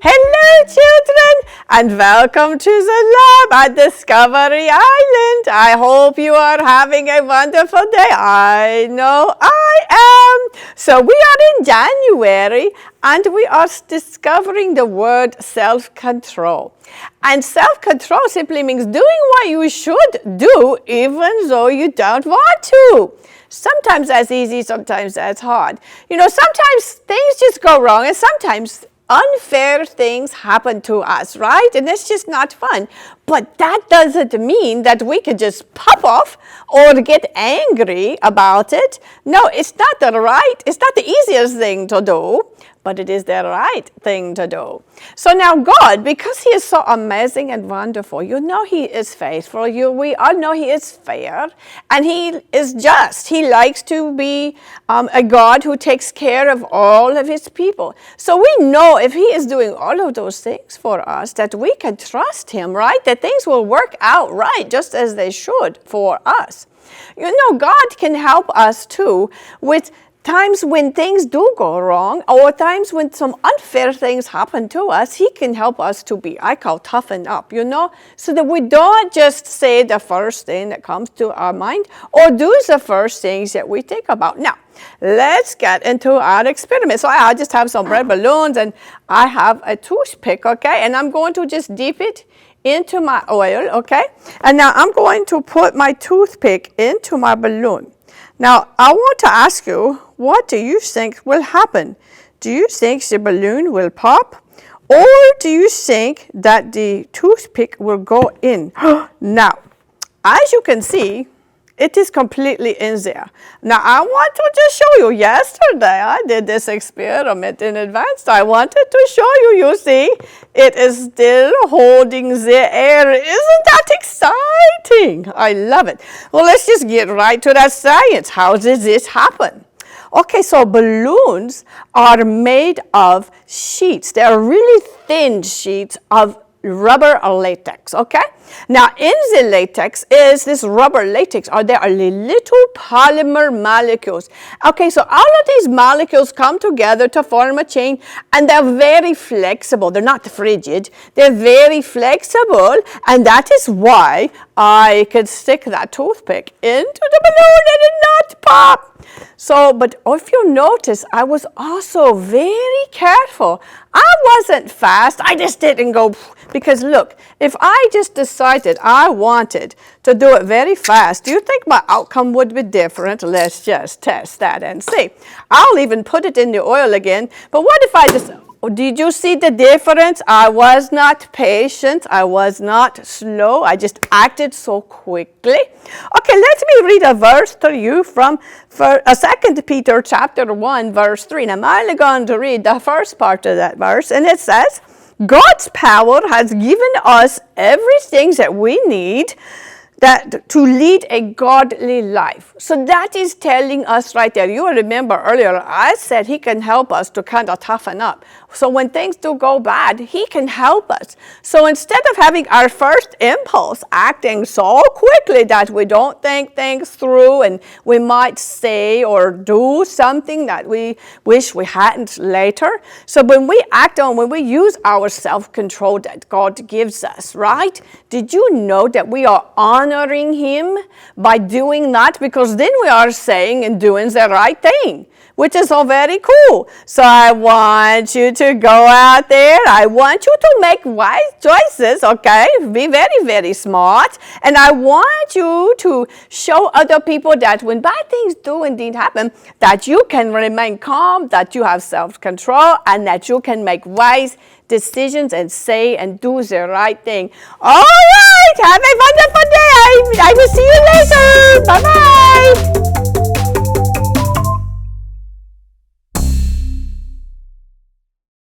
Hello, children, and welcome to the lab at Discovery Island. I hope you are having a wonderful day. I know I am. So we are in January, and we are discovering the word self-control. And self-control simply means doing what you should do even though you don't want to. Sometimes that's easy, sometimes that's hard. Sometimes things just go wrong, and sometimes unfair things happen to us, right? And it's just not fun. But that doesn't mean that we can just pop off or get angry about it. No, it's not the easiest thing to do, but it is the right thing to do. So now God, because He is so amazing and wonderful, He is faithful. We all know He is fair, and He is just. He likes to be a God who takes care of all of His people. So we know if He is doing all of those things for us, that we can trust Him, right? That things will work out right, just as they should for us. God can help us too with times when things do go wrong, or times when some unfair things happen to us. He can help us to be, I call, toughen up, so that we don't just say the first thing that comes to our mind or do the first things that we think about. Now, let's get into our experiment. So I just have some red balloons, and I have a toothpick, okay? And I'm going to just dip it into my oil, okay? And now I'm going to put my toothpick into my balloon. Now, I want to ask you, what do you think will happen? Do you think the balloon will pop? Or do you think that the toothpick will go in? Now, as you can see, it is completely in there. Now, I want to just show you. Yesterday, I did this experiment in advance. I wanted to show you. You see, it is still holding the air. Isn't that exciting? I love it. Well, let's just get right to that science. How does this happen? Okay, so balloons are made of sheets. They're really thin sheets of rubber or latex, okay? Now, in the latex is this rubber latex, or there are little polymer molecules. Okay, so all of these molecules come together to form a chain, and they're very flexible. They're not frigid. They're very flexible, and that is why I could stick that toothpick into the balloon and it not pop. So, but if you notice, I was also very careful. I wasn't fast. I just didn't go, because look, if I just decided I wanted to do it very fast, do you think my outcome would be different? Let's just test that and see. I'll even put it in the oil again. But what if I just, did you see the difference? I was not patient. I was not slow. I just acted so quickly. Okay, let me read a verse to you from 2 Peter chapter 1, verse 3. And I'm only going to read the first part of that verse. And it says, God's power has given us everything that we need to lead a godly life. So that is telling us right there. You remember earlier I said He can help us to kind of toughen up. So when things do go bad, He can help us. So instead of having our first impulse acting so quickly that we don't think things through, and we might say or do something that we wish we hadn't later. So when we use our self-control that God gives us, right? Did you know that we are honoring Him by doing that? Because then we are saying and doing the right thing, which is all very cool. So I want you to go out there. I want you to make wise choices, okay? Be very, very smart. And I want you to show other people that when bad things do indeed happen, that you can remain calm, that you have self-control, and that you can make wise decisions and say and do the right thing. All right, have a wonderful day. I will see you later. Bye-bye.